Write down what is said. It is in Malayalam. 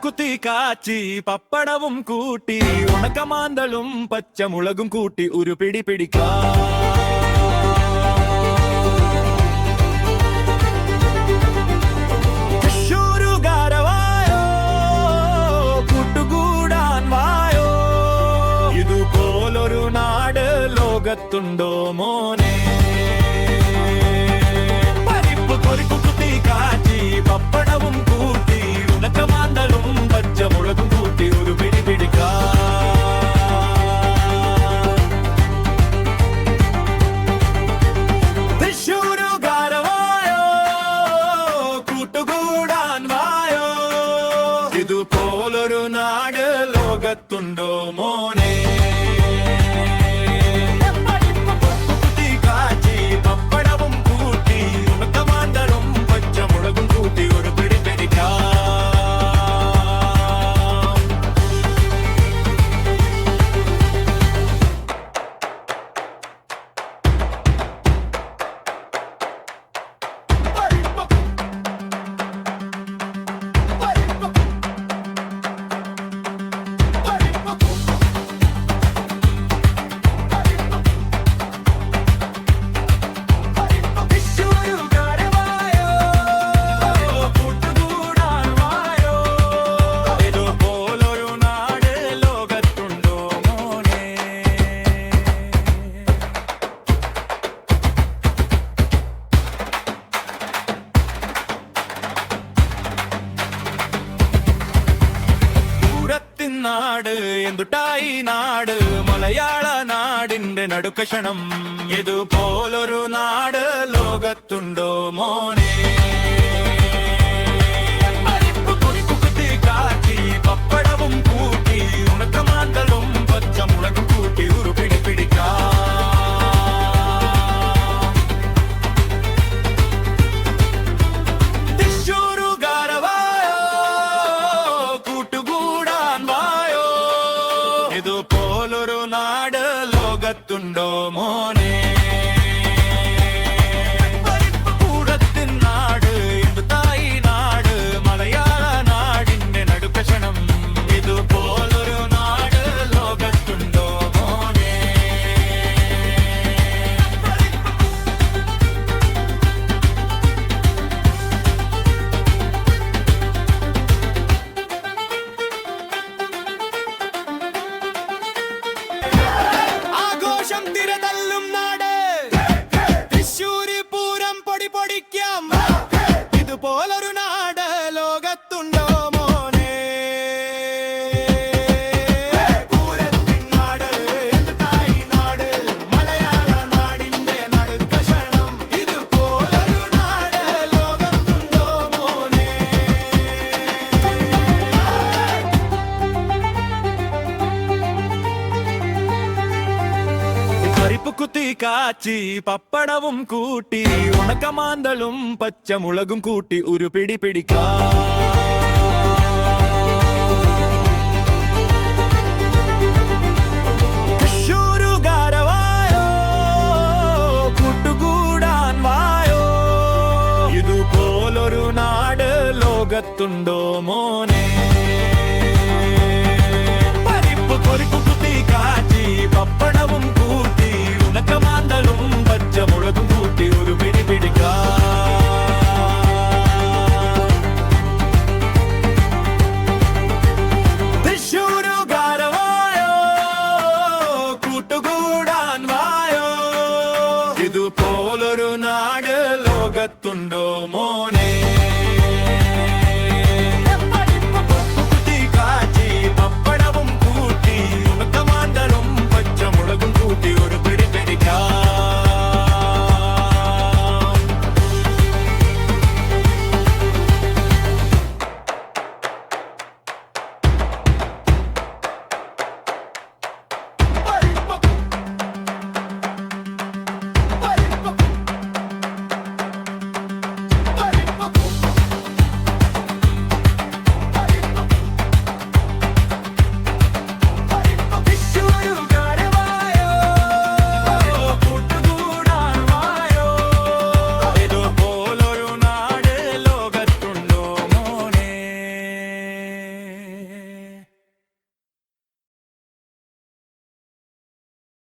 കുത്തി കാച്ചി പപ്പടവും കൂട്ടി ഉണക്കമാന്തളും പച്ചമുളകും കൂട്ടി ഒരു പിടി പിടിക്കാം. തൃശ്ശൂരുകാരവായോ കൂട്ടുകൂടാൻ വായോ, ഇതുപോലൊരു നാട് ലോകത്തുണ്ടോ മോനെ. പരിപ്പ് കൊറിക്കു കുത്തി കാച്ചി പപ്പടവും കൂട്ടി ഉണക്കമാന്തളും പച്ചമുളകും കൂട്ടി ഒരു പിടി പിടിക്കാം. തൃശ്ശൂരുകാരവായോ കൂട്ടുകൂടാൻ വായോ, ഇതുപോലൊരു നാട് ലോകത്തുണ്ടോ മോനെ. നാട് എന്തുട്ടായി നാട് മലയാള നാടിന്റെ നടുക്കഷണം, ഇതുപോലൊരു നാട് ലോകത്തുണ്ടോ മോനെ. കാച്ചി പപ്പടവും കൂട്ടി ഉണക്കമാന്തളും പച്ചമുളകും കൂട്ടി ഒരു പിടി പിടിക്കാം. ഇതുപോലൊരു നാട് ലോകത്തുണ്ടോ മോനെ. പൂരത്തിൻ നാട് എന്തുതായി നാട് മലയാള നാടിന്റെ നടുക്കഷണം, ഇതുപോലൊരു നാട് ലോകത്തുണ്ടോ മോനെ. തിരതല്ലും നാട് തൃശ്ശൂര് പൂരം പൊടി പൊടിക്കാം, ഇതുപോലൊരു നാട് ലോകത്തുണ്ടോ മോനെ. പൂരത്തിൻ നാട് എന്തുതായി നാട് മലയാള നാടിന്റെ നടുക്കഷണം, ഇതുപോലൊരു നാട് ലോകത്തുണ്ടോ മോനെ. പരിപ്പ് കുത്തി കാച്ചി പപ്പടവും കൂട്ടി ഉണക്കമാന്തളും പച്ചമുളകും കൂട്ടി ഒരു പിടി പിടിക്കാം. തൃശ്ശൂരുകാരവായോ കൂട്ടുകൂടാൻ വായോ, ഇതുപോലൊരു നാട് ലോകത്തുണ്ടോ മോനെ.